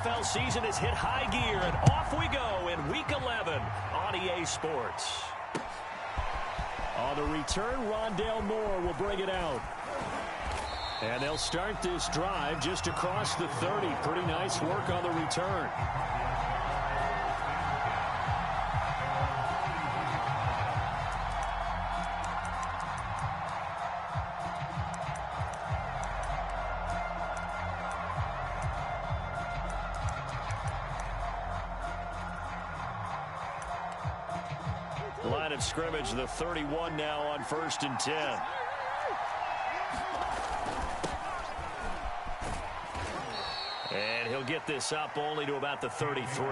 NFL season has hit high gear, and off we go in Week 11 on EA Sports. On the return, Rondale Moore will bring it out. And they'll start this drive just across the 30. Pretty nice work on the return. Line of scrimmage, the 31 now on 1st and 10. And he'll get this up only to about the 33.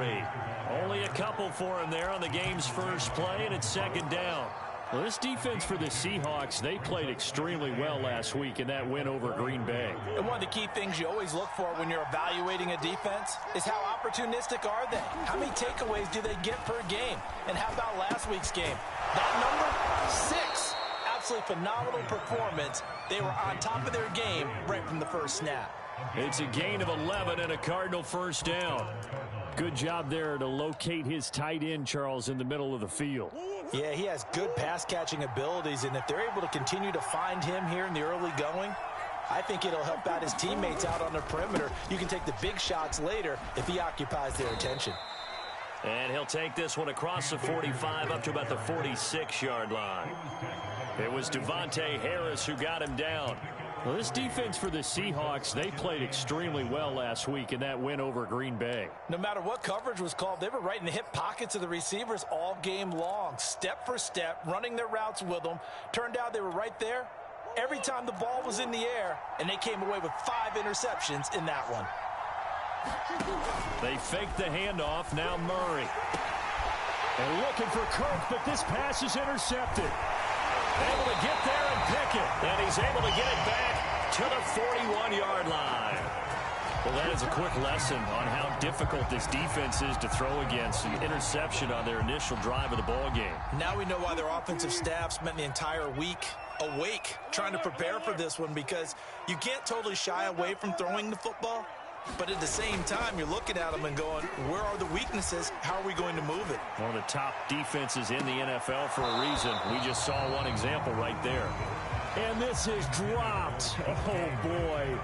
Only a couple for him there on the game's first play, and it's 2nd down. Well, this defense for the Seahawks, they played extremely well last week in that win over Green Bay. And one of the key things you always look for when you're evaluating a defense is how opportunistic are they? How many takeaways do they get per game? And how about last week's game? That number, 6. Absolutely phenomenal performance. They were on top of their game right from the first snap. It's a gain of 11 and a Cardinal 1st down. Good job there to locate his tight end, Charles, in the middle of the field. Yeah, he has good pass-catching abilities, and if they're able to continue to find him here in the early going, I think it'll help out his teammates out on the perimeter. You can take the big shots later if he occupies their attention. And he'll take this one across the 45 up to about the 46-yard line. It was Devontae Harris who got him down. Well, this defense for the Seahawks, they played extremely well last week in that win over Green Bay. No matter what coverage was called, they were right in the hip pockets of the receivers all game long, step for step, running their routes with them. Turned out they were right there every time the ball was in the air, and they came away with 5 interceptions in that one. They faked the handoff, now Murray. And looking for Kirk, but this pass is intercepted. Able to get there and pick it. And he's able to get it back to the 41-yard line. Well, that is a quick lesson on how difficult this defense is to throw against. An interception on their initial drive of the ball game. Now we know why their offensive staff spent the entire week awake trying to prepare for this one, because you can't totally shy away from throwing the football. But at the same time, you're looking at them and going, where are the weaknesses? How are we going to move it? One of the top defenses in the NFL for a reason. We just saw one example right there. And this is dropped. Oh, boy.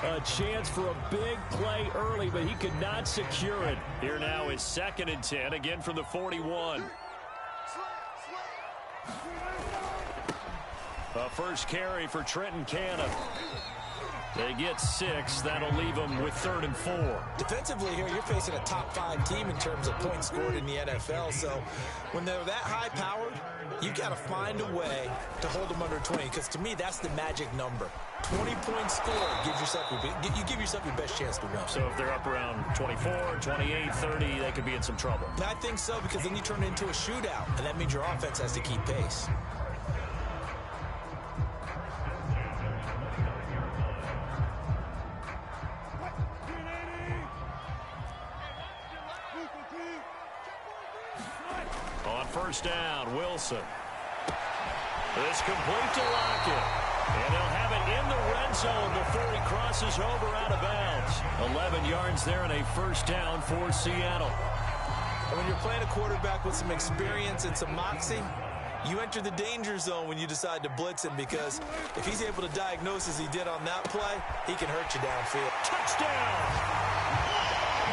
A chance for a big play early, but he could not secure it. Here now is 2nd and 10, again from the 41. A first carry for Trenton Cannon. They get 6. That'll leave them with 3rd and 4. Defensively here, you're facing a top 5 team in terms of points scored in the NFL. So when they're that high-powered, you got to find a way to hold them under 20. Because to me, that's the magic number. 20 points scored gives yourself you give yourself your best chance to win. So if they're up around 24, 28, 30, they could be in some trouble. I think so, because then you turn it into a shootout, and that means your offense has to keep pace. On 1st down, Wilson. It's complete to Lockett. And they'll have it in the red zone before he crosses over out of bounds. 11 yards there and a 1st down for Seattle. And when you're playing a quarterback with some experience and some moxie, you enter the danger zone when you decide to blitz him, because if he's able to diagnose as he did on that play, he can hurt you downfield. Touchdown!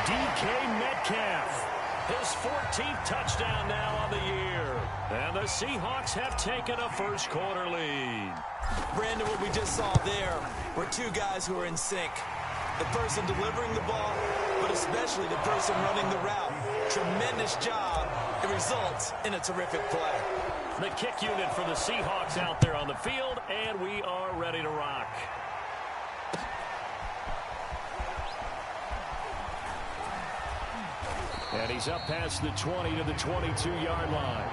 DK Metcalf. His 14th touchdown now on the year. And the Seahawks have taken a first-quarter lead. Brandon, what we just saw there were 2 guys who are in sync. The person delivering the ball, but especially the person running the route. Tremendous job. It results in a terrific play. The kick unit for the Seahawks out there on the field, and we are ready to rock. And he's up past the 20 to the 22-yard line.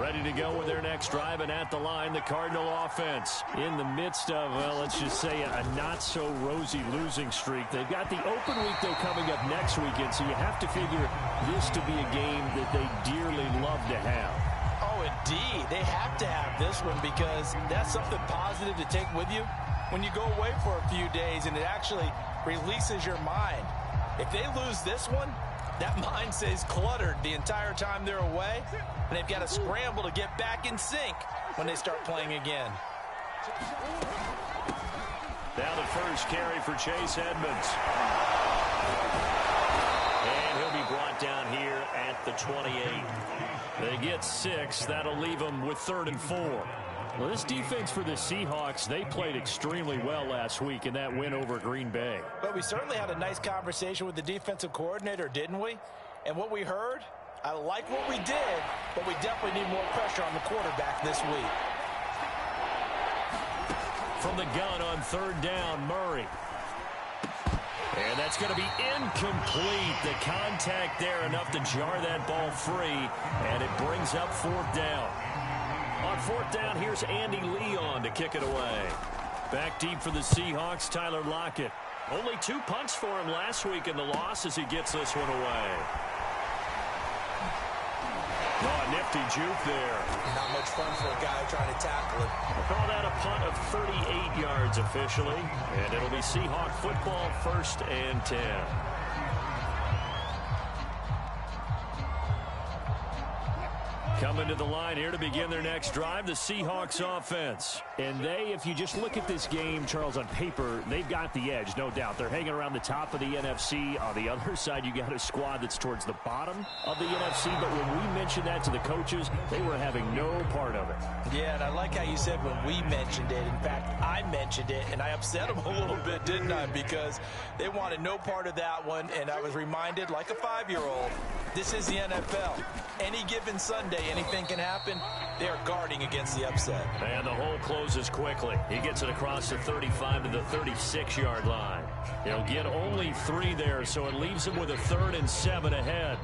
Ready to go with their next drive, and at the line, the Cardinal offense. In the midst of, well, let's just say a not-so-rosy losing streak. They've got the open week, though, coming up next weekend, so you have to figure this to be a game that they dearly love to have. Oh, indeed. They have to have this one because that's something positive to take with you when you go away for a few days, and it actually releases your mind. If they lose this one, that mind stays cluttered the entire time they're away, and they've got to scramble to get back in sync when they start playing again. Now the first carry for Chase Edmonds. And he'll be brought down here at the 28. They get 6. That'll leave them with 3rd and 4. Well, this defense for the Seahawks, they played extremely well last week in that win over Green Bay. But we certainly had a nice conversation with the defensive coordinator, didn't we? And what we heard, I like what we did, but we definitely need more pressure on the quarterback this week. From the gun on 3rd down, Murray. And that's going to be incomplete. The contact there enough to jar that ball free, and it brings up 4th down. On 4th down, here's Andy Leon to kick it away. Back deep for the Seahawks, Tyler Lockett. Only 2 punts for him last week in the loss as he gets this one away. Oh, nifty juke there. Not much fun for a guy trying to tackle it. We'll call that a punt of 38 yards officially, and it'll be Seahawk football, 1st and 10. Coming to the line here to begin their next drive, the Seahawks offense. And they, if you just look at this game, Charles, on paper, they've got the edge, no doubt. They're hanging around the top of the NFC. On the other side, you got a squad that's towards the bottom of the NFC. But when we mentioned that to the coaches, they were having no part of it. Yeah, and I like how you said when we mentioned it. In fact, I mentioned it, and I upset them a little bit, didn't I? Because they wanted no part of that one, and I was reminded, like a 5-year-old, this is the NFL. Any given Sunday, anything can happen. They are guarding against the upset. And the hole closes quickly. He gets it across the 35 to the 36-yard line. He'll get only 3 there, so it leaves him with a 3rd and 7 ahead.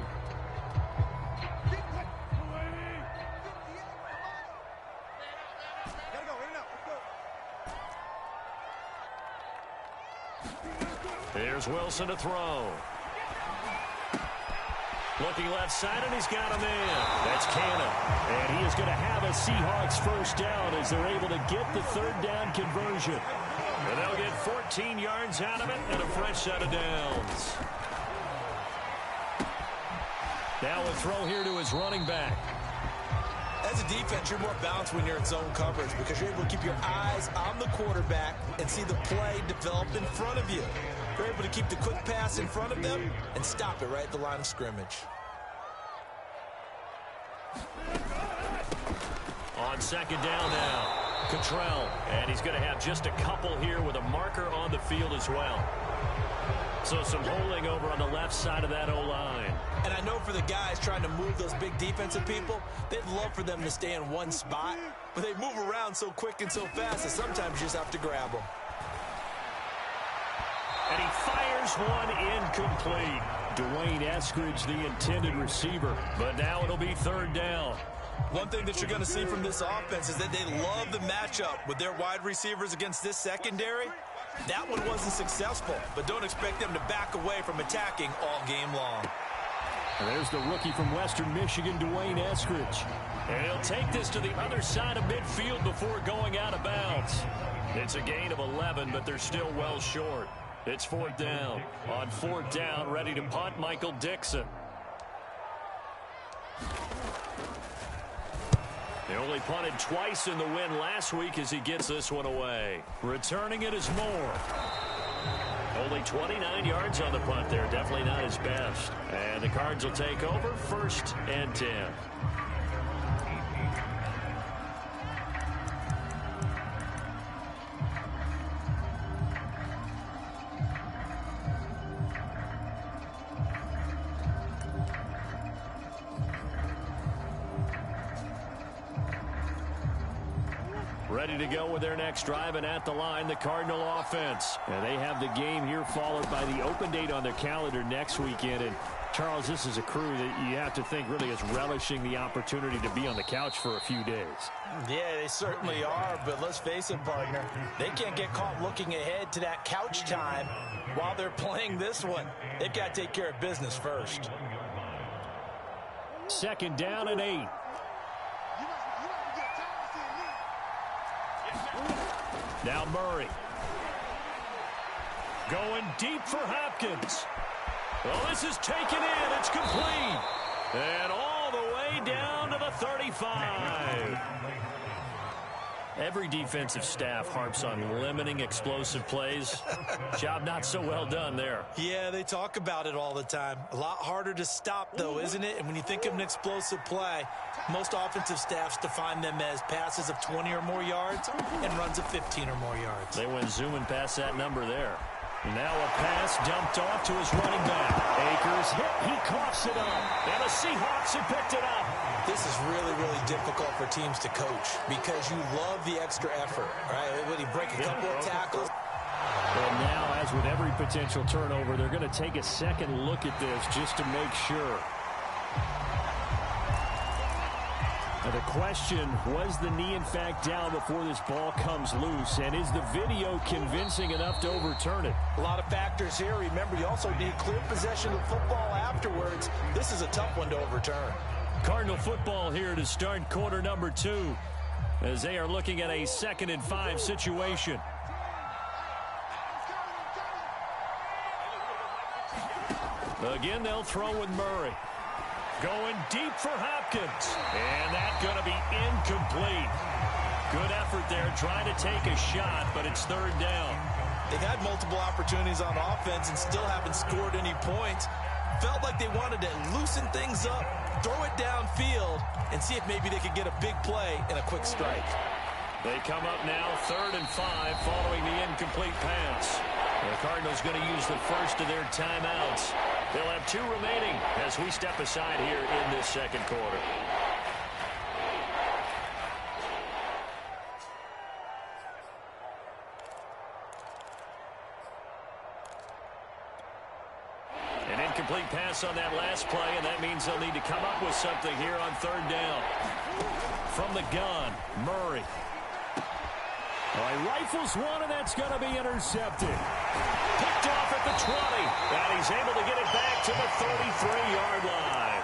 Here's Wilson to throw. Looking left side, and he's got him in. That's Cannon. And he is going to have a Seahawks 1st down as they're able to get the 3rd down conversion. And they'll get 14 yards out of it and a fresh set of downs. Now a throw here to his running back. As a defense, you're more balanced when you're in zone coverage because you're able to keep your eyes on the quarterback and see the play develop in front of you. You're able to keep the quick pass in front of them and stop it right at the line of scrimmage. On 2nd down now, Cottrell. And he's going to have just a couple here with a marker on the field as well. So some holding over on the left side of that O-line. And I know for the guys trying to move those big defensive people, they'd love for them to stay in one spot, but they move around so quick and so fast that sometimes you just have to grab them. And he fires one incomplete. Dwayne Eskridge, the intended receiver. But now it'll be 3rd down. One thing that you're going to see from this offense is that they love the matchup with their wide receivers against this secondary. That one wasn't successful, but don't expect them to back away from attacking all game long. And there's the rookie from Western Michigan, Dwayne Eskridge. And he'll take this to the other side of midfield before going out of bounds. It's a gain of 11, but they're still well short. It's 4th down. On 4th down, ready to punt, Michael Dixon. They only punted twice in the win last week as he gets this one away. Returning it is Moore. Only 29 yards on the punt there. Definitely not his best. And the Cards will take over, 1st and 10. Ready to go with their next drive, and at the line, the Cardinal offense. And they have the game here followed by the open date on their calendar next weekend. And Charles, this is a crew that you have to think really is relishing the opportunity to be on the couch for a few days. Yeah, they certainly are, but let's face it, partner. They can't get caught looking ahead to that couch time while they're playing this one. They've got to take care of business first. 2nd down and 8. Now Murray. Going deep for Hopkins. Well, this is taken in. It's complete. And all the way down to the 35. Every defensive staff harps on limiting explosive plays. Job not so well done there. Yeah, they talk about it all the time. A lot harder to stop, though, isn't it? And when you think of an explosive play, most offensive staffs define them as passes of 20 or more yards and runs of 15 or more yards. They went zooming past that number there. Now a pass dumped off to his running back. Akers hit. He coughs it up. And the Seahawks have picked it up. This is really, really difficult for teams to coach because you love the extra effort, right? When you break a couple of tackles. And now, as with every potential turnover, they're going to take a second look at this just to make sure. Now the question, was the knee in fact down before this ball comes loose? And is the video convincing enough to overturn it? A lot of factors here. Remember, you also need clear possession of football afterwards. This is a tough one to overturn. Cardinal football here to start quarter number 2 as they are looking at a 2nd and 5 situation. Again, they'll throw with Murray. Going deep for Hopkins. And that's going to be incomplete. Good effort there trying to take a shot, but it's 3rd down. They've had multiple opportunities on offense and still haven't scored any points. Felt like they wanted to loosen things up, throw it downfield, and see if maybe they could get a big play and a quick strike. They come up now 3rd and 5 following the incomplete pass. The Cardinals going to use the first of their timeouts. They'll have 2 remaining as we step aside here in this 2nd quarter. An incomplete pass on that last play, and that means they'll need to come up with something here on 3rd down. From the gun, Murray. He rifles one, and that's going to be intercepted. Picked off at the 20, and he's able to get it back to the 33-yard line.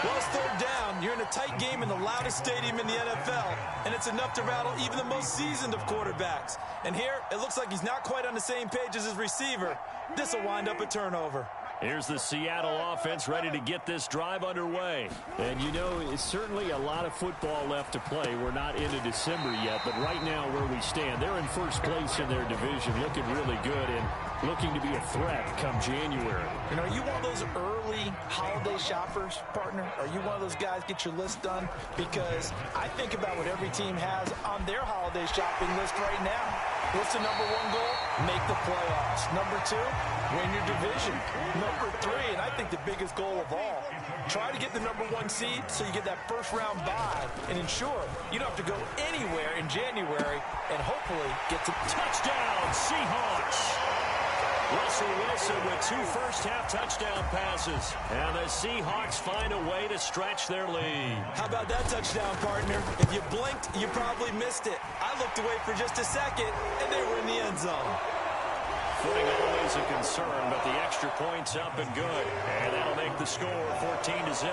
Well, it's 3rd down. You're in a tight game in the loudest stadium in the NFL, and it's enough to rattle even the most seasoned of quarterbacks. And here, it looks like he's not quite on the same page as his receiver. This will wind up a turnover. Here's the Seattle offense ready to get this drive underway. And, you know, it's certainly a lot of football left to play. We're not into December yet, but right now where we stand, they're in first place in their division, looking really good and looking to be a threat come January. You know, are you one of those early holiday shoppers, partner? Are you one of those guys get your list done? Because I think about what every team has on their holiday shopping list right now. What's the number 1 goal? Make the playoffs. Number 2, win your division. Number 3, and I think the biggest goal of all, try to get the number 1 seed so you get that first-round bye and ensure you don't have to go anywhere in January and hopefully get to touchdown, Seahawks. Russell Wilson with 2 first-half touchdown passes. And the Seahawks find a way to stretch their lead. How about that touchdown, partner? If you blinked, you probably missed it. I looked away for just a second, and they were in the end zone. Footing always a concern, but the extra point's up and good. And that'll make the score 14-0.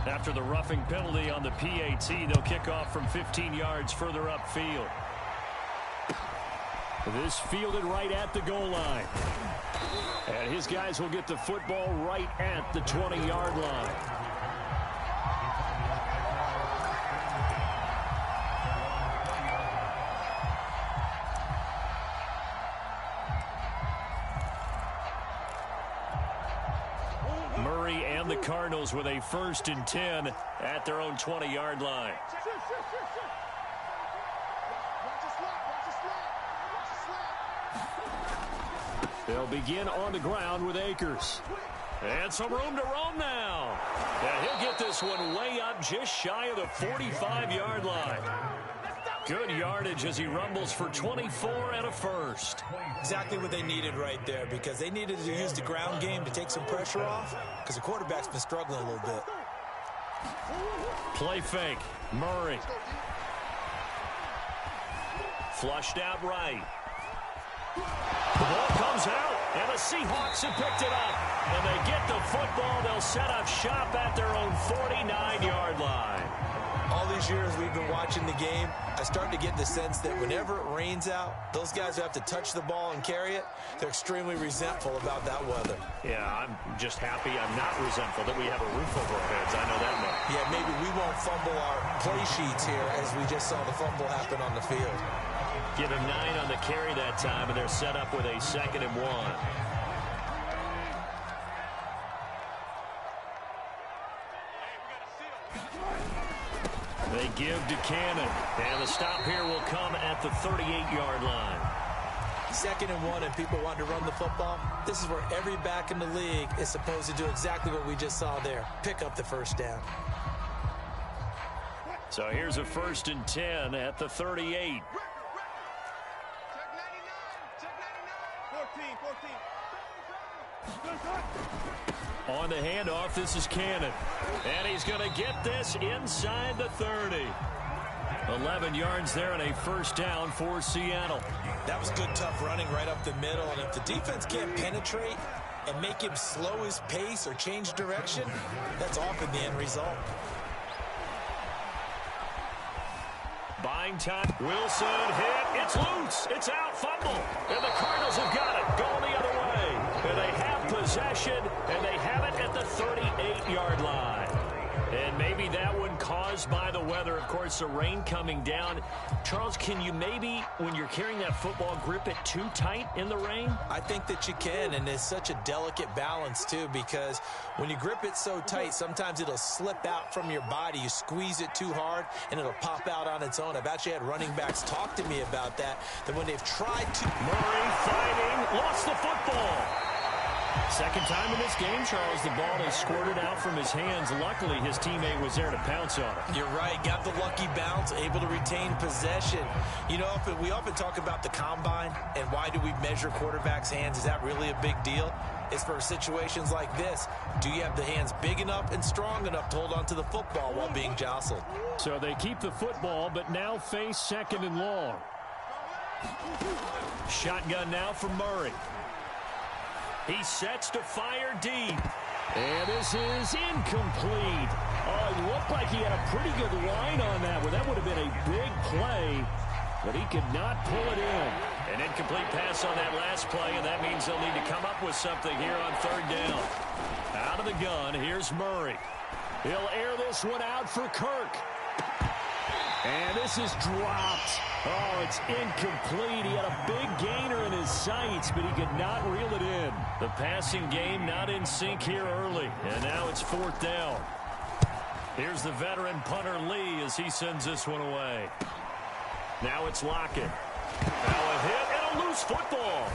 After the roughing penalty on the PAT, they'll kick off from 15 yards further upfield. This fielded right at the goal line. And his guys will get the football right at the 20-yard line. Murray and the Cardinals with a 1st and 10 at their own 20-yard line. They'll begin on the ground with Akers. And some room to roam now. And he'll get this one way up just shy of the 45-yard line. Good yardage as he rumbles for 24 and a first. Exactly what they needed right there, because they needed to use the ground game to take some pressure off, because the quarterback's been struggling a little bit. Play fake. Murray. Flushed out right. The ball comes out, and the Seahawks have picked it up. And they get the football. They'll set up shop at their own 49-yard line. All these years we've been watching the game, I start to get the sense that whenever it rains out, those guys who have to touch the ball and carry it, they're extremely resentful about that weather. Yeah, I'm just happy I'm not resentful that we have a roof over our heads. I know that much. Yeah, maybe we won't fumble our play sheets here as we just saw the fumble happen on the field. Give him 9 on the carry that time, and they're set up with a 2nd and 1. They give to Cannon, and the stop here will come at the 38-yard line. 2nd and 1, and people want to run the football. This is where every back in the league is supposed to do exactly what we just saw there. Pick up the first down. So here's a 1st and 10 at the 38. On the handoff, this is Cannon. And he's going to get this inside the 30. 11 yards there and a 1st down for Seattle. That was good, tough running right up the middle. And if the defense can't penetrate and make him slow his pace or change direction, that's often the end result. Buying time. Wilson hit. It's loose. It's out. Fumble. And the Cardinals have got it. Going the other way. And they have possession, and they have it at the 38-yard line. And maybe that one caused by the weather. Of course, the rain coming down. Charles, can you maybe, when you're carrying that football, grip it too tight in the rain? I think that you can, and it's such a delicate balance, too, because when you grip it so tight, sometimes it'll slip out from your body. You squeeze it too hard, and it'll pop out on its own. I've actually had running backs talk to me about that when they've tried to. Murray fighting, lost the football. Second time in this game, Charles, the ball has squirted out from his hands. Luckily, his teammate was there to pounce on it. You're right. Got the lucky bounce, able to retain possession. You know, we often talk about the combine and why do we measure quarterbacks' hands. Is that really a big deal? It's for situations like this. Do you have the hands big enough and strong enough to hold on to the football while being jostled? So they keep the football, but now face 2nd and long. Shotgun now for Murray. He sets to fire deep. And this is incomplete. Oh, it looked like he had a pretty good line on that one. That would have been a big play, but he could not pull it in. An incomplete pass on that last play, and that means they'll need to come up with something here on 3rd down. Out of the gun, here's Murray. He'll air this one out for Kirk. And this is dropped. Oh, it's incomplete. He had a big gainer in his sights, but he could not reel it in. The passing game not in sync here early, and now it's 4th down. Here's the veteran punter Lee as he sends this one away. Now it's Lockett. Now a hit and a loose football.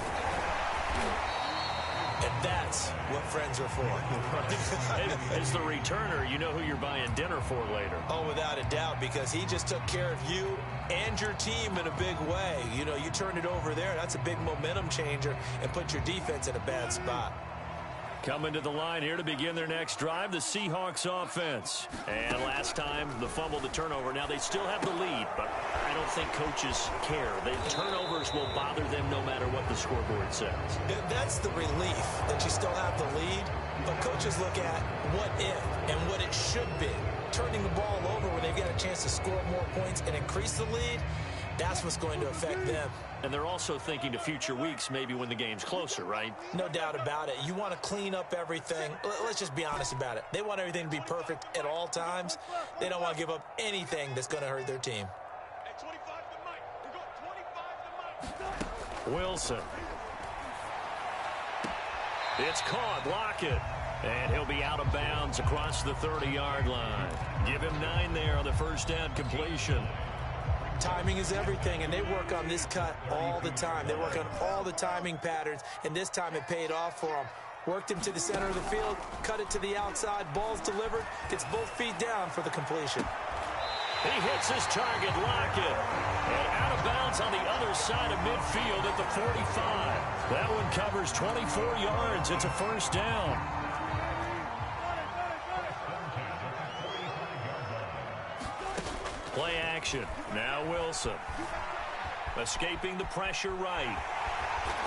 And that's what friends are for. As the returner, you know who you're buying dinner for later. Oh, without a doubt, because he just took care of you and your team in a big way. You know, you turned it over there. That's a big momentum changer and put your defense in a bad spot. Coming to the line here to begin their next drive, the Seahawks offense. And last time, the fumble, the turnover. Now, they still have the lead, but I don't think coaches care. The turnovers will bother them no matter what the scoreboard says. That's the relief that you still have the lead. But coaches look at what if and what it should be. Turning the ball over when they've got a chance to score more points and increase the lead, that's what's going to affect them. And they're also thinking to future weeks, maybe when the game's closer, right? No doubt about it. You want to clean up everything. Let's just be honest about it. They want everything to be perfect at all times. They don't want to give up anything that's going to hurt their team. Wilson. It's caught. Lockett. And he'll be out of bounds across the 30-yard line. Give him 9 there on the 1st down completion. Timing is everything, and they work on this cut all the time. They work on all the timing patterns, and this time it paid off for them. Worked him to the center of the field, cut it to the outside, ball's delivered, gets both feet down for the completion. He hits his target, Lockett. And out of bounds on the other side of midfield at the 45. That one covers 24 yards. It's a first down. Play action. Now Wilson. Escaping the pressure right.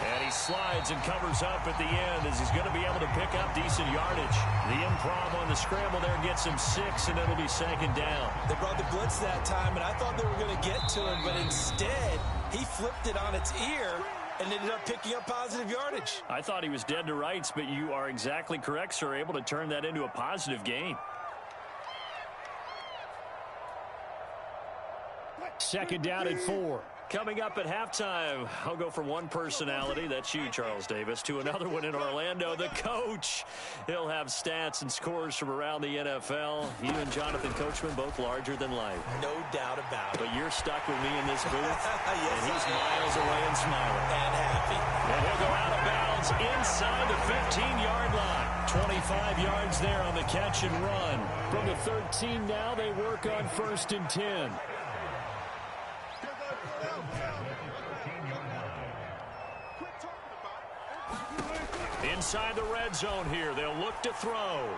And he slides and covers up at the end as he's going to be able to pick up decent yardage. The improv on the scramble there gets him 6, and it'll be second down. They brought the blitz that time, and I thought they were going to get to him, but instead he flipped it on its ear and ended up picking up positive yardage. I thought he was dead to rights, but you are exactly correct, sir, able to turn that into a positive gain. Second down and 4. Coming up at halftime, I'll go from one personality, that's you, Charles Davis, to another one in Orlando, the coach. He'll have stats and scores from around the NFL. You and Jonathan Coachman, both larger than life. No doubt about it. But you're stuck with me in this booth, yes, and he's miles away and smiling. And happy. And he'll go out of bounds inside the 15-yard line. 25 yards there on the catch and run. From the 13 now, they work on 1st and 10. Inside the red zone here, they'll look to throw.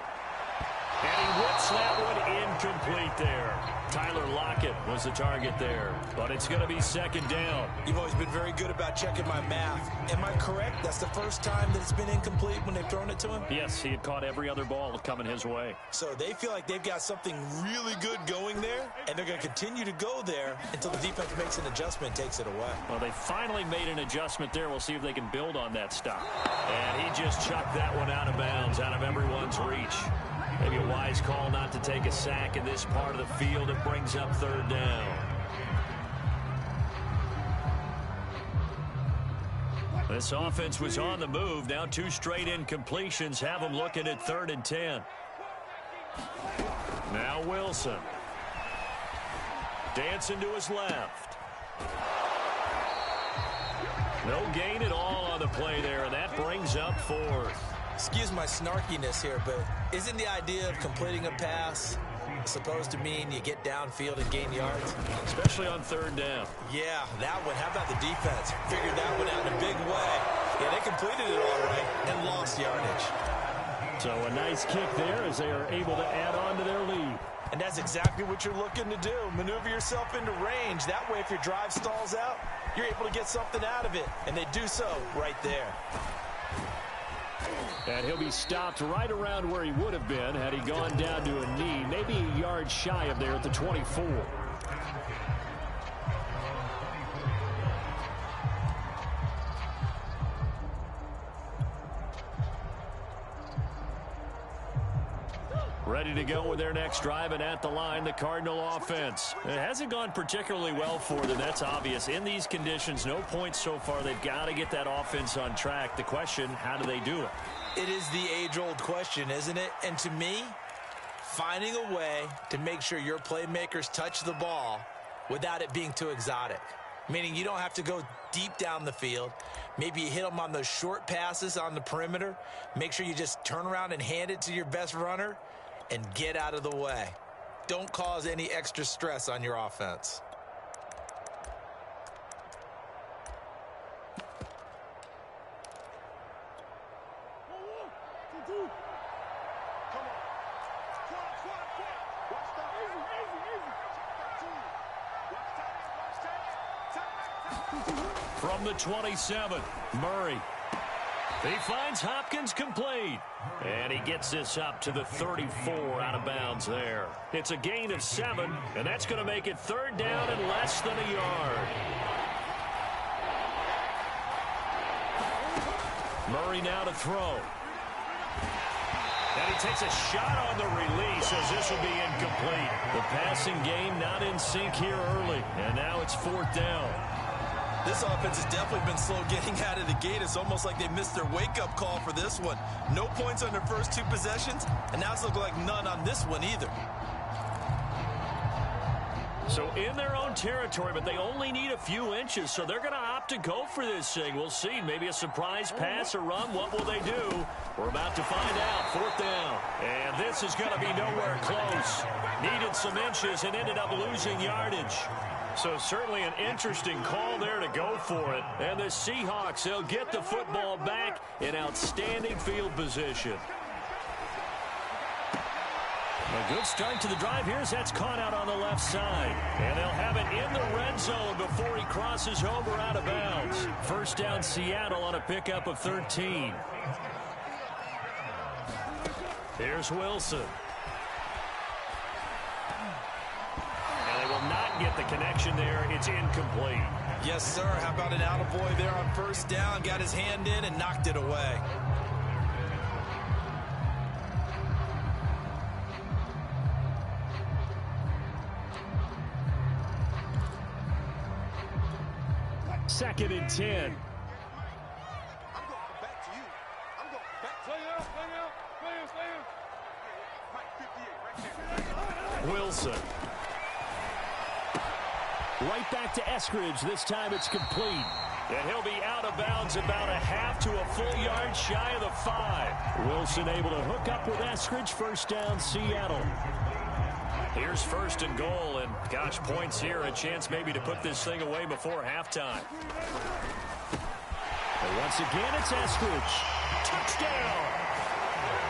And he whips that one incomplete there. Tyler Lockett was the target there, but it's going to be second down. You've always been very good about checking my math. Am I correct? That's the first time that it's been incomplete when they've thrown it to him? Yes, he had caught every other ball coming his way. So they feel like they've got something really good going there, and they're going to continue to go there until the defense makes an adjustment and takes it away. Well, they finally made an adjustment there. We'll see if they can build on that stop. And he just chucked that one out of bounds, out of everyone's reach. Maybe a wise call not to take a sack in this part of the field. It brings up third down. This offense was on the move. Now 2 straight incompletions have them looking at 3rd and 10. Now Wilson. Dancing to his left. No gain at all on the play there, and that brings up 4th. Excuse my snarkiness here, but isn't the idea of completing a pass supposed to mean you get downfield and gain yards? Especially on 3rd down. Yeah, that one. How about the defense? Figured that one out in a big way. Yeah, they completed it all right and lost yardage. So a nice kick there as they are able to add on to their lead. And that's exactly what you're looking to do. Maneuver yourself into range. That way, if your drive stalls out, you're able to get something out of it. And they do so right there. And he'll be stopped right around where he would have been had he gone down to a knee, maybe a yard shy of there at the 24. Ready to go with their next drive, and at the line, the Cardinal offense. It hasn't gone particularly well for them, that's obvious. In these conditions, no points so far. They've got to get that offense on track. The question, how do they do it? It is the age-old question, isn't it? And to me, finding a way to make sure your playmakers touch the ball without it being too exotic. Meaning you don't have to go deep down the field. Maybe you hit them on those short passes on the perimeter. Make sure you just turn around and hand it to your best runner and get out of the way. Don't cause any extra stress on your offense. From the 27, Murray. He finds Hopkins complete. And he gets this up to the 34 out of bounds there. It's a gain of 7, and that's going to make it 3rd down and less than a yard. Murray now to throw. And he takes a shot on the release as this will be incomplete. The passing game not in sync here early, and now it's 4th down. This offense has definitely been slow getting out of the gate. It's almost like they missed their wake-up call for this one. No points on their first 2 possessions, and now it's looking like none on this one either. So in their own territory, but they only need a few inches, so they're going to opt to go for this thing. We'll see. Maybe a surprise pass or run. What will they do? We're about to find out. 4th down. And this is going to be nowhere close. Needed some inches and ended up losing yardage. So certainly an interesting call there to go for it. And the Seahawks, they'll get the football back in outstanding field position. A good start to the drive here as that's caught out on the left side. And they'll have it in the red zone before he crosses over out of bounds. 1st down Seattle on a pickup of 13. Here's Wilson. And they will not get the connection there. It's incomplete. Yes, sir. How about an attaboy there on 1st down? Got his hand in and knocked it away. Second and 10. I'm going back to you. I'm going back to you. Stay out. Wilson. Right back to Eskridge. This time it's complete. And he'll be out of bounds about a half to a full yard shy of the 5. Wilson able to hook up with Eskridge. 1st down, Seattle. Here's 1st and goal, and gosh, points here, a chance maybe to put this thing away before halftime. And once again, it's Eskridge. Touchdown!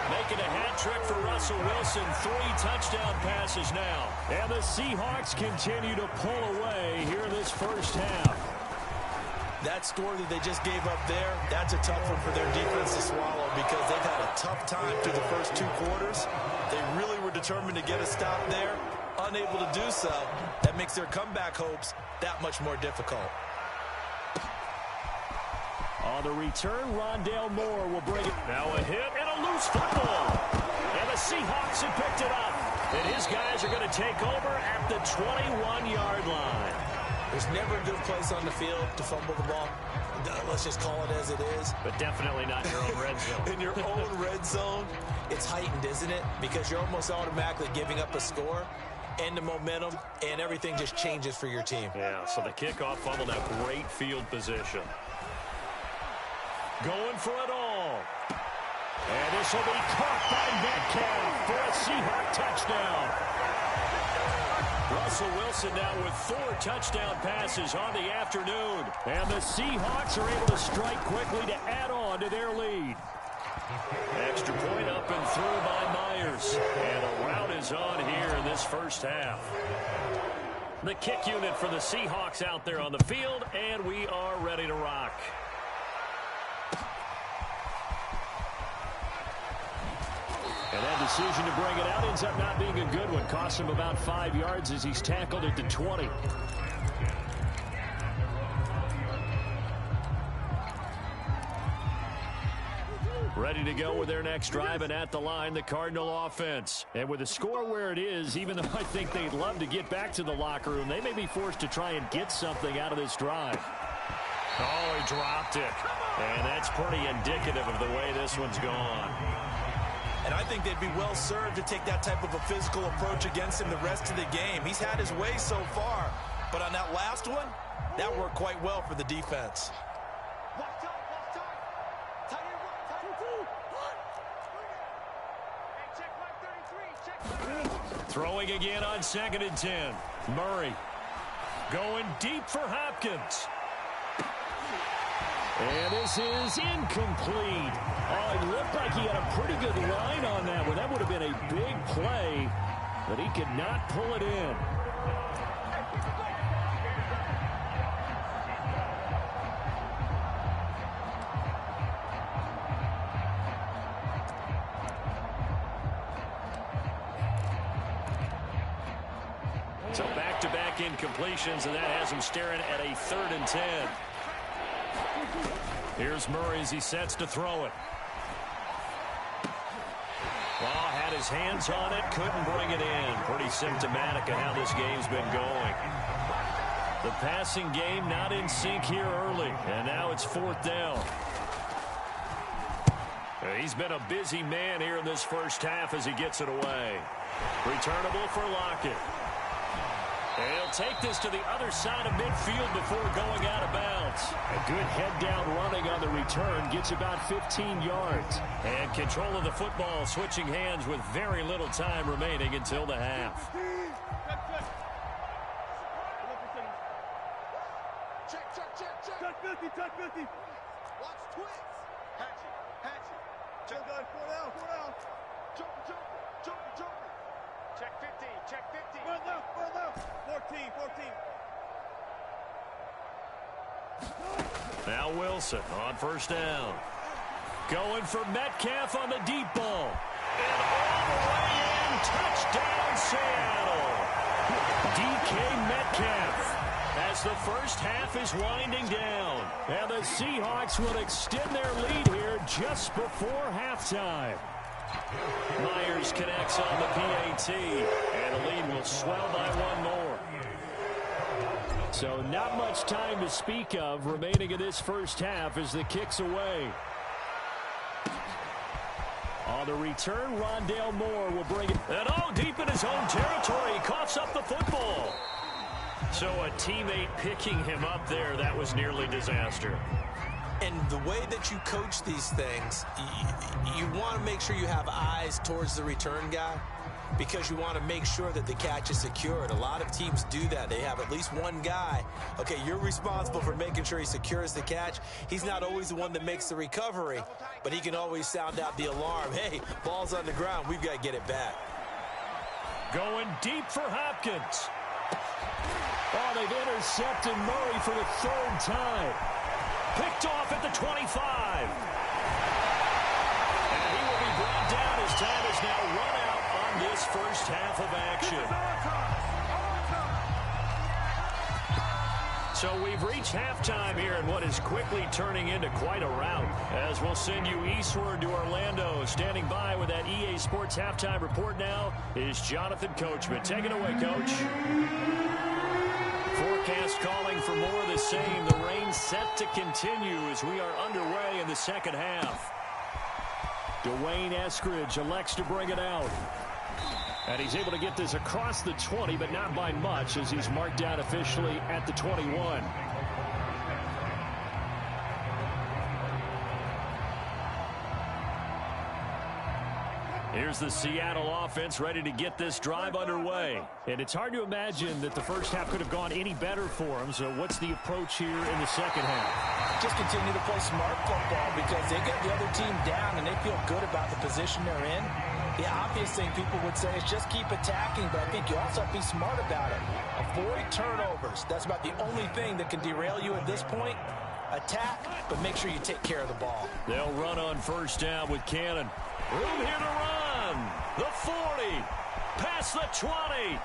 Making a hat trick for Russell Wilson. 3 touchdown passes now. And the Seahawks continue to pull away here in this 1st half. That score that they just gave up there, that's a tough one for their defense to swallow because they've had a tough time through the first 2 quarters. They really were determined to get a stop there. Unable to do so, that makes their comeback hopes that much more difficult. On the return, Rondale Moore will bring it. Now a hit and a loose football. And the Seahawks have picked it up. And his guys are going to take over at the 21-yard line. There's never a good place on the field to fumble the ball. Let's just call it as it is. But definitely not in your own red zone. In your own red zone, it's heightened, isn't it? Because you're almost automatically giving up a score and the momentum, and everything just changes for your team. Yeah, so the kickoff fumble, now great field position. Going for it all. And this will be caught by Metcalf for a Seahawk touchdown. Russell Wilson now with 4 touchdown passes on the afternoon. And the Seahawks are able to strike quickly to add on to their lead. Extra point up and through by Myers. And a rout is on here in this 1st half. The kick unit for the Seahawks out there on the field, and we are ready to rock. And that decision to bring it out ends up not being a good one. Cost him about 5 yards as he's tackled at the 20. Ready to go with their next drive, and at the line, the Cardinal offense. And with the score where it is, even though I think they'd love to get back to the locker room, they may be forced to try and get something out of this drive. Oh, he dropped it. And that's pretty indicative of the way this one's gone. And I think they'd be well served to take that type of a physical approach against him the rest of the game. He's had his way so far, but on that last one, that worked quite well for the defense. Throwing again on 2nd and 10. Murray going deep for Hopkins. And this is incomplete. Oh, it looked like he had a pretty good line on that one. That would have been a big play, but he could not pull it in. So back-to-back incompletions, and that has him staring at a 3rd and 10. Here's Murray as he sets to throw it. Well, had his hands on it, couldn't bring it in. Pretty symptomatic of how this game's been going. The passing game not in sync here early, and now it's 4th down. He's been a busy man here in this 1st half as he gets it away. Returnable for Lockett. He'll take this to the other side of midfield before going out of bounds. A good head-down running on the return gets about 15 yards. And control of the football switching hands with very little time remaining until the half. Check 50. Watch twins. Hatchet. Check guys, 4 down. Joker. Check 50. Run left. 14. Now Wilson on first down. Going for Metcalf on the deep ball. And all the way in. Touchdown, Seattle. DK Metcalf. As the first half is winding down. And the Seahawks will extend their lead here just before halftime. Myers connects on the PAT. And the lead will swell by one more. So not much time to speak of remaining in this first half as the kick's away. On the return, Rondale Moore will bring it. And deep in his own territory, he coughs up the football. So a teammate picking him up there, that was nearly disaster. And the way that you coach these things, you want to make sure you have eyes towards the return guy because you want to make sure that the catch is secured. A lot of teams do that. They have at least one guy. Okay, you're responsible for making sure he secures the catch. He's not always the one that makes the recovery, but he can always sound out the alarm. Hey, ball's on the ground. We've got to get it back. Going deep for Hopkins. Oh, they've intercepted Murray for the third time. Picked off at the 25. And he will be brought down as time is now run out on this first half of action. So we've reached halftime here in what is quickly turning into quite a rout. As we'll send you eastward to Orlando. Standing by with that EA Sports halftime report now is Jonathan Coachman. Take it away, Coach. Forecast calling for more of the same. The rain set to continue as we are underway in the second half. Dwayne Eskridge elects to bring it out. And he's able to get this across the 20, but not by much as he's marked down officially at the 21. Here's the Seattle offense ready to get this drive underway. And it's hard to imagine that the first half could have gone any better for them. So what's the approach here in the second half? Just continue to play smart football because they get the other team down and they feel good about the position they're in. The obvious thing people would say is just keep attacking, but I think you also have to be smart about it. Avoid turnovers. That's about the only thing that can derail you at this point. Attack, but make sure you take care of the ball. They'll run on first down with Cannon. Room here to run. The 40. Past the 20.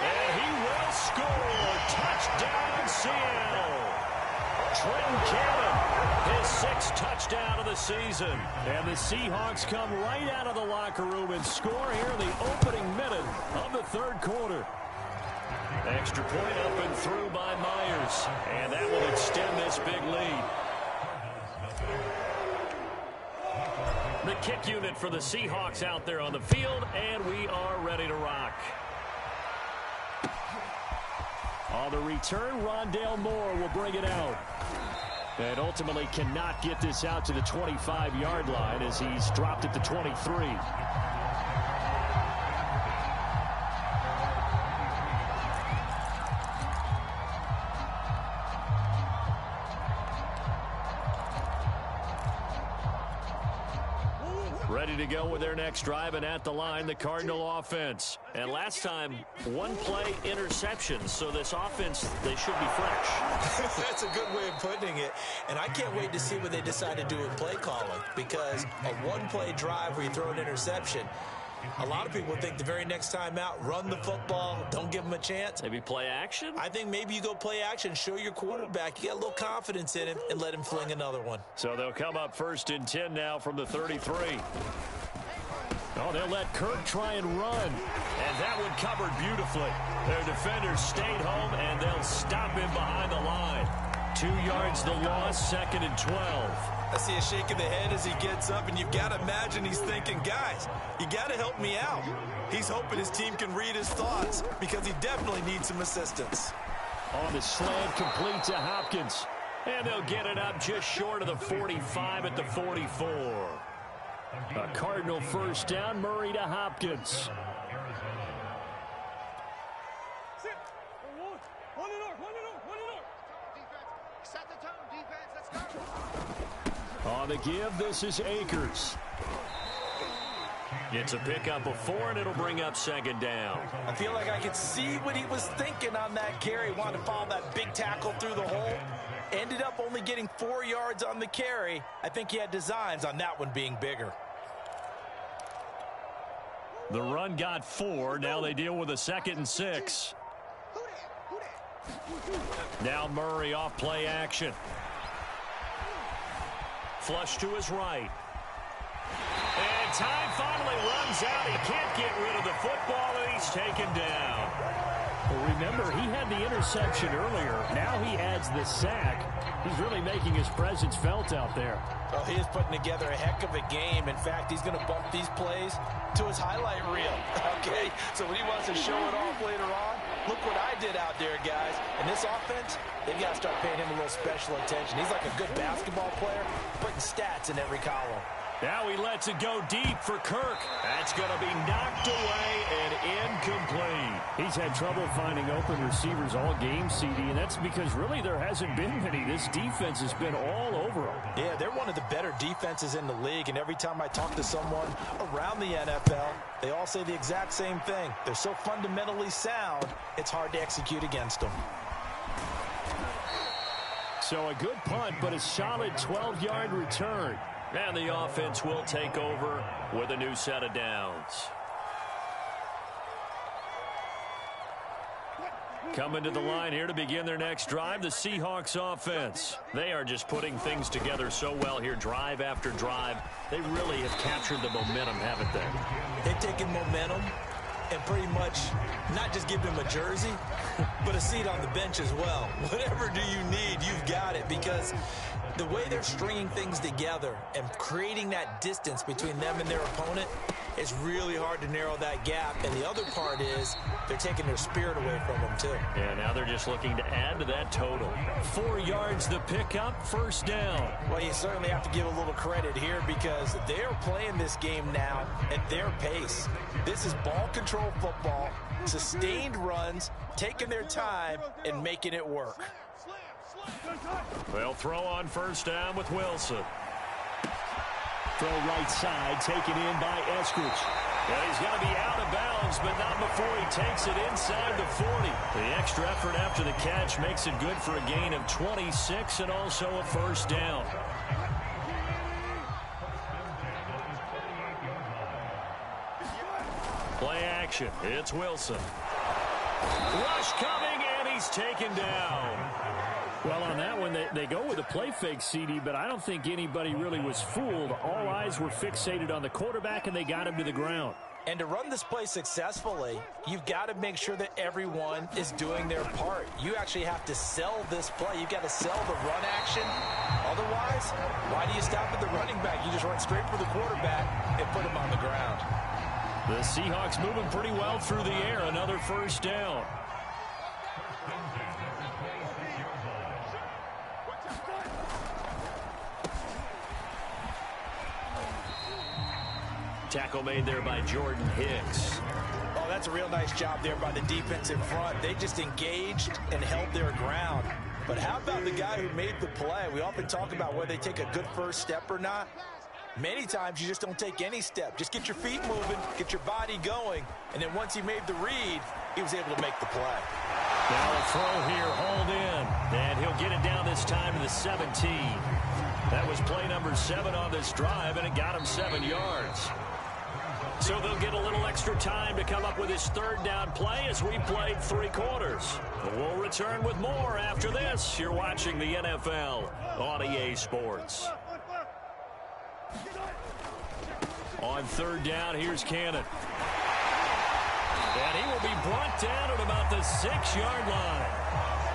And he will score. Touchdown, Seattle. Trenton Cannon, his 6th touchdown of the season. And the Seahawks come right out of the locker room and score here in the opening minute of the third quarter. Extra point up and through by Myers. And that will extend this big lead. The kick unit for the Seahawks out there on the field, and we are ready to rock. On the return, Rondale Moore will bring it out. And ultimately cannot get this out to the 25-yard line as he's dropped at the 23. Ready to go with their next drive, and at the line, the Cardinal offense. And last time, one play interception, so this offense, they should be fresh. That's a good way of putting it. And I can't wait to see what they decide to do with play calling, because a one-play drive where you throw an interception, a lot of people think the very next time out, run the football, don't give them a chance. Maybe play action? I think maybe you go play action, show your quarterback, you get a little confidence in him, and let him fling another one. So they'll come up 1st and 10 now from the 33. Oh, they'll let Kirk try and run. And that one covered beautifully. Their defenders stayed home, and they'll stop him behind the line. 2 yards the loss, 2nd and 12. I see a shake of the head as he gets up, and you've got to imagine he's thinking, guys, you got to help me out. He's hoping his team can read his thoughts because he definitely needs some assistance. On the slant, complete to Hopkins. And they'll get it up just short of the 45 at the 44. A Cardinal first down, Murray to Hopkins. On the give, this is Akers. It's a pickup of 4, and it'll bring up 2nd down. I feel like I could see what he was thinking on that carry. Wanted to follow that big tackle through the hole. Ended up only getting 4 yards on the carry. I think he had designs on that one being bigger. The run got 4. Now they deal with a 2nd and 6. Now Murray off play action. Flush to his right. And time finally runs out. He can't get rid of the football, and he's taken down. Well, remember, he had the interception earlier. Now he adds the sack. He's really making his presence felt out there. Well, he is putting together a heck of a game. In fact, he's going to bump these plays to his highlight reel. Okay, so when he wants to show it off later on, look what I did out there, guys. And this offense, they've got to start paying him a little special attention. He's like a good basketball player, putting stats in every column. Now he lets it go deep for Kirk. That's going to be knocked away and incomplete. He's had trouble finding open receivers all game, CD, and that's because really there hasn't been many. This defense has been all over them. Yeah, they're one of the better defenses in the league, and every time I talk to someone around the NFL, they all say the exact same thing. They're so fundamentally sound, it's hard to execute against them. So a good punt, but a solid 12-yard return. And the offense will take over with a new set of downs. Coming to the line here to begin their next drive, the Seahawks offense. They are just putting things together so well here, drive after drive. They really have captured the momentum, haven't they? They've taken momentum and pretty much not just give him a jersey, but a seat on the bench as well. Whatever do you need, you've got it, because the way they're stringing things together and creating that distance between them and their opponent is really hard to narrow that gap. And the other part is they're taking their spirit away from them, too. Yeah, now they're just looking to add to that total. 4 yards the pickup, first down. Well, you certainly have to give a little credit here because they're playing this game now at their pace. This is ball control football, sustained runs, taking their time and making it work. They'll throw on first down with Wilson. Throw right side, taken in by Eskridge. Yeah, he's going to be out of bounds, but not before he takes it inside the 40. The extra effort after the catch makes it good for a gain of 26 and also a first down. Play action. It's Wilson. Rush coming, and he's taken down. Well, on that one, they go with a play fake, CD, but I don't think anybody really was fooled. All eyes were fixated on the quarterback, and they got him to the ground. And to run this play successfully, you've got to make sure that everyone is doing their part. You actually have to sell this play. You've got to sell the run action. Otherwise, why do you stop at the running back? You just run straight for the quarterback and put him on the ground. The Seahawks moving pretty well through the air. Another first down. Tackle made there by Jordan Hicks. Oh, that's a real nice job there by the defense in front. They just engaged and held their ground. But how about the guy who made the play? We often talk about whether they take a good first step or not. Many times you just don't take any step. Just get your feet moving, get your body going, and then once he made the read, he was able to make the play. Now a throw here, hauled in, and he'll get it down this time to the 17. That was play number 7 on this drive, and it got him 7 yards. So they'll get a little extra time to come up with his third down play as we played 3 quarters. We'll return with more after this. You're watching the NFL on EA Sports. On third down, here's Cannon. And he will be brought down at about the 6-yard line.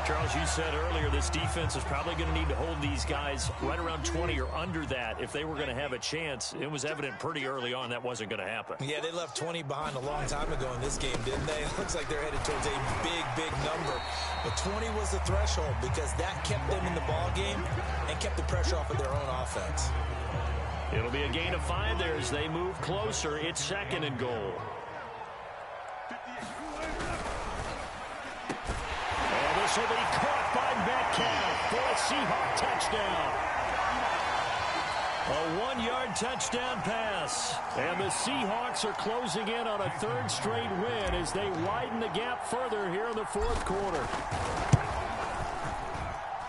Charles, you said earlier this defense is probably going to need to hold these guys right around 20 or under that if they were going to have a chance. It was evident pretty early on that wasn't going to happen. Yeah, they left 20 behind a long time ago in this game, didn't they? It looks like they're headed towards a big, big number. But 20 was the threshold because that kept them in the ball game and kept the pressure off of their own offense. It'll be a gain of 5 there as they move closer. It's 2nd and goal. This will be caught by Metcalf for a Seahawk touchdown. A 1-yard touchdown pass. And the Seahawks are closing in on a 3rd straight win as they widen the gap further here in the 4th quarter.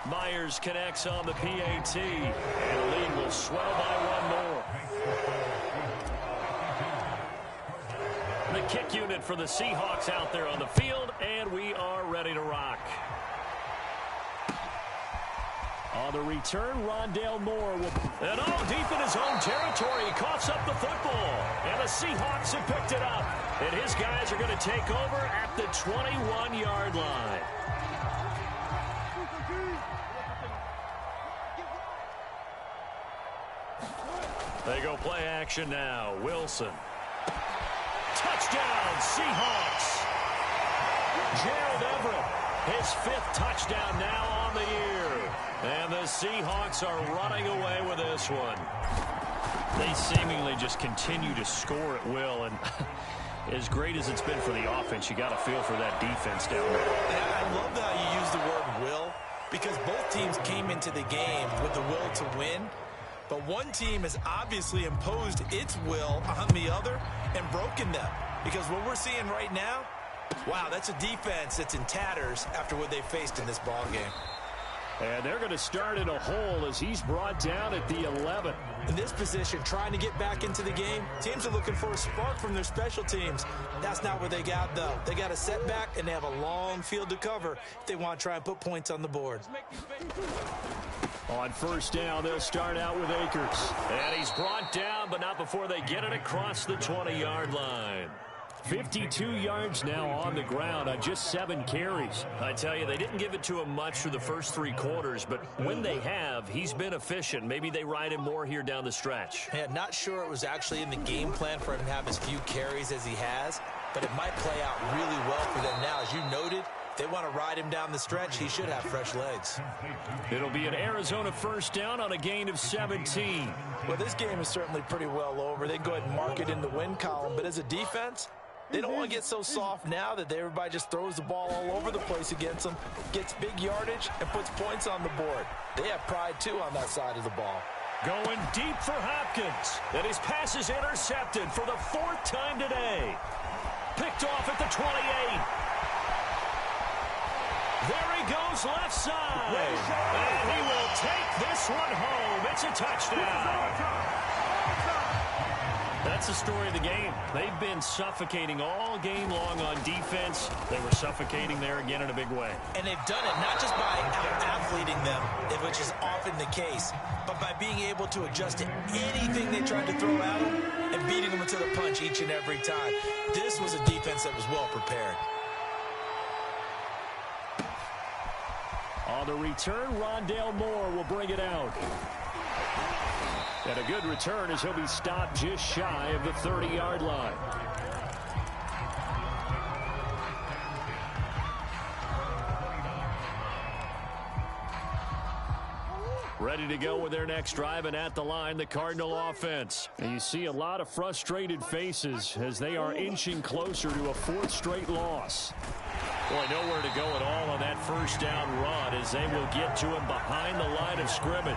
Myers connects on the PAT. And the lead will swell by 1 more. The kick unit for the Seahawks out there on the field, and we are ready to rock. On the return, Rondale Moore will... And deep in his own territory, he coughs up the football. And the Seahawks have picked it up. And his guys are going to take over at the 21-yard line. They go play action now. Wilson. Touchdown, Seahawks. Gerald Everett, his 5th touchdown now on the year. And the Seahawks are running away with this one. They seemingly just continue to score at will. And as great as it's been for the offense, you got to feel for that defense down there. Yeah, I love how you use the word will, because both teams came into the game with the will to win. But one team has obviously imposed its will on the other and broken them. Because what we're seeing right now, wow, that's a defense that's in tatters after what they faced in this ball game. And they're going to start in a hole as he's brought down at the 11. In this position, trying to get back into the game, teams are looking for a spark from their special teams. That's not what they got, though. They got a setback, and they have a long field to cover if they want to try and put points on the board. On 1st down, they'll start out with Akers. And he's brought down, but not before they get it across the 20-yard line. 52 yards now on the ground on just 7 carries. I tell you, they didn't give it to him much for the first 3 quarters, but when they have, he's been efficient. Maybe they ride him more here down the stretch. Yeah, not sure it was actually in the game plan for him to have as few carries as he has, but it might play out really well for them now. As you noted, if they want to ride him down the stretch, he should have fresh legs. It'll be an Arizona 1st down on a gain of 17. Well, this game is certainly pretty well over. They can go ahead and mark it in the win column, but as a defense, they don't want to get so soft now that everybody just throws the ball all over the place against them, gets big yardage, and puts points on the board. They have pride, too, on that side of the ball. Going deep for Hopkins. And his pass is intercepted for the 4th time today. Picked off at the 28. There he goes left side. And he will take this one home. It's a touchdown. That's the story of the game. They've been suffocating all game long on defense. They were suffocating there again in a big way. And they've done it not just by out-athleting them, which is often the case, but by being able to adjust to anything they tried to throw at them and beating them to the punch each and every time. This was a defense that was well prepared. On the return, Rondale Moore will bring it out. And a good return as he'll be stopped just shy of the 30-yard line. Ready to go with their next drive, and at the line, the Cardinal offense. And you see a lot of frustrated faces as they are inching closer to a 4th straight loss. Boy, nowhere to go at all on that 1st down run as they will get to him behind the line of scrimmage.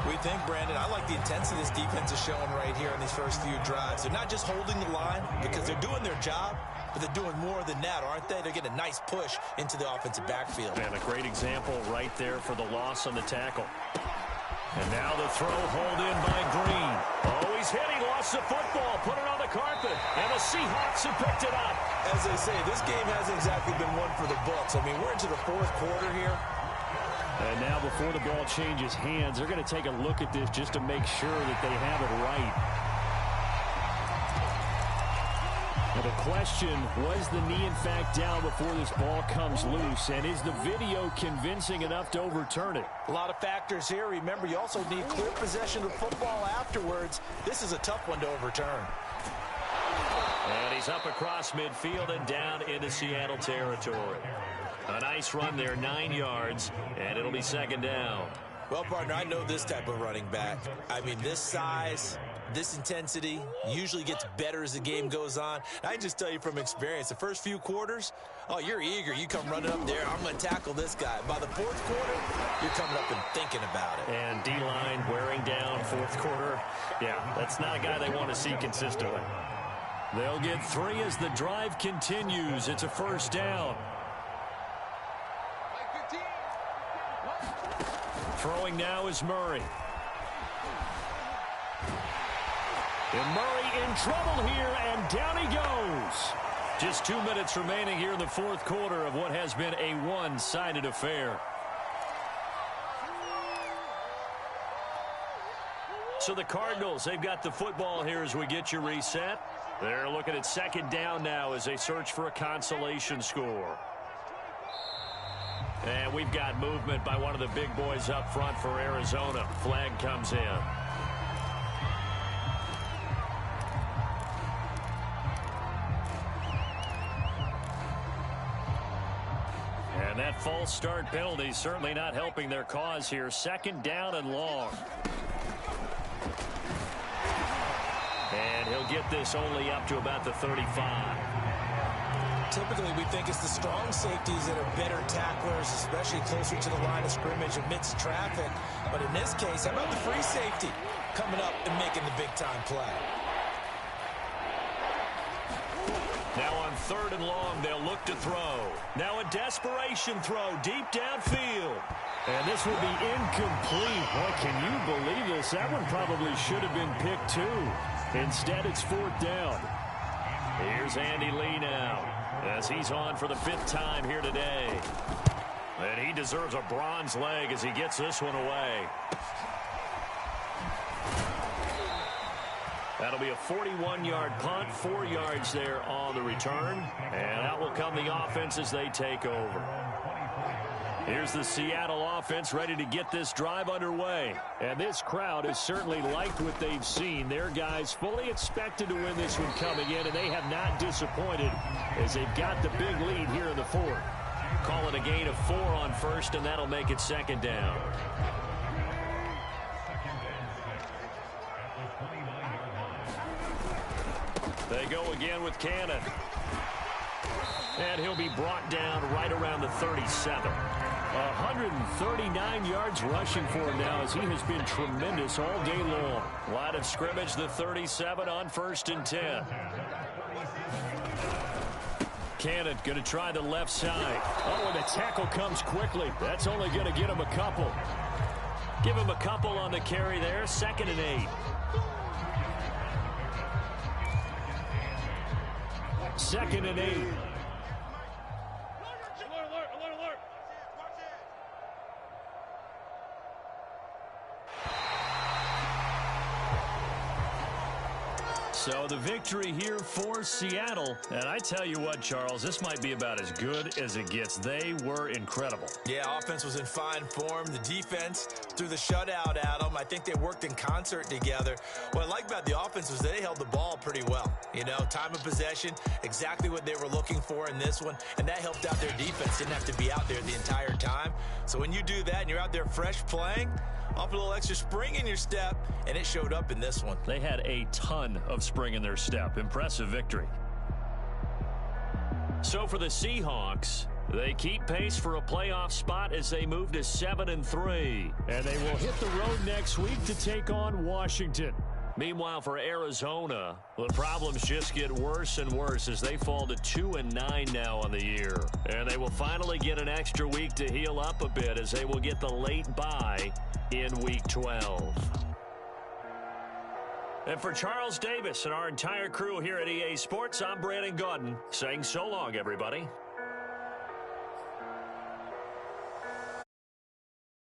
We think, Brandon, I like the intensity this defense is showing right here in these first few drives. They're not just holding the line because they're doing their job, but they're doing more than that, aren't they? They're getting a nice push into the offensive backfield. And a great example right there for the loss on the tackle. And now the throw hauled in by Green. Oh, he's hit. He lost the football. Put it on the carpet. And the Seahawks have picked it up. As they say, this game hasn't exactly been one for the books. I mean, we're into the 4th quarter here. And now before the ball changes hands, they're going to take a look at this just to make sure that they have it right. And the question, was the knee in fact down before this ball comes loose? And is the video convincing enough to overturn it? A lot of factors here. Remember, you also need clear possession of the football afterwards. This is a tough one to overturn. And he's up across midfield and down into Seattle territory. A nice run there, 9 yards, and it'll be second down. Well, partner, I know this type of running back. I mean, this size, this intensity usually gets better as the game goes on. I can just tell you from experience, the first few quarters, oh, you're eager. You come running up there, I'm going to tackle this guy. By the fourth quarter, you're coming up and thinking about it. And D-line wearing down fourth quarter. Yeah, that's not a guy they want to see consistently. They'll get 3 as the drive continues. It's a first down. Throwing now is Murray. And Murray in trouble here, and down he goes. Just 2 minutes remaining here in the fourth quarter of what has been a one-sided affair. So the Cardinals, they've got the football here as we get you reset. They're looking at second down now as they search for a consolation score. And we've got movement by one of the big boys up front for Arizona. Flag comes in. And that false start penalty certainly not helping their cause here. Second down and long. And he'll get this only up to about the 35. Typically, we think it's the strong safeties that are better tacklers, especially closer to the line of scrimmage amidst traffic. But in this case, how about the free safety coming up and making the big-time play? Now on third and long, they'll look to throw. Now a desperation throw deep downfield. And this will be incomplete. Boy, can you believe this? That one probably should have been picked too. Instead, it's fourth down. Here's Andy Lee now, as he's on for the 5th time here today. And he deserves a bronze leg as he gets this one away. That'll be a 41-yard punt, 4 yards there on the return. And out will come the offense as they take over. Here's the Seattle offense ready to get this drive underway. And this crowd has certainly liked what they've seen. Their guys fully expected to win this one coming in, and they have not disappointed as they've got the big lead here in the fourth. Call it a gain of 4 on first, and that'll make it second down. They go again with Cannon. And he'll be brought down right around the 37. 139 yards rushing for him now as he has been tremendous all day long. Line of scrimmage, the 37 on 1st and 10. Cannon going to try the left side. Oh, and the tackle comes quickly. That's only going to get him a couple. Give him a couple on the carry there. 2nd and 8. 2nd and 8. So the victory here for Seattle. And I tell you what, Charles, this might be about as good as it gets. They were incredible. Yeah, offense was in fine form. The defense threw the shutout at them. I think they worked in concert together. What I like about the offense was they held the ball pretty well. You know, time of possession, exactly what they were looking for in this one. And that helped out their defense. Didn't have to be out there the entire time. So when you do that and you're out there fresh playing, off a little extra spring in your step, and it showed up in this one. They had a ton of spring in their step. Impressive victory. So for the Seahawks, they keep pace for a playoff spot as they move to 7-3. And they will hit the road next week to take on Washington. Meanwhile, for Arizona, the problems just get worse and worse as they fall to 2-9 now on the year. And they will finally get an extra week to heal up a bit as they will get the late bye in Week 12. And for Charles Davis and our entire crew here at EA Sports, I'm Brandon Gaudin saying so long, everybody.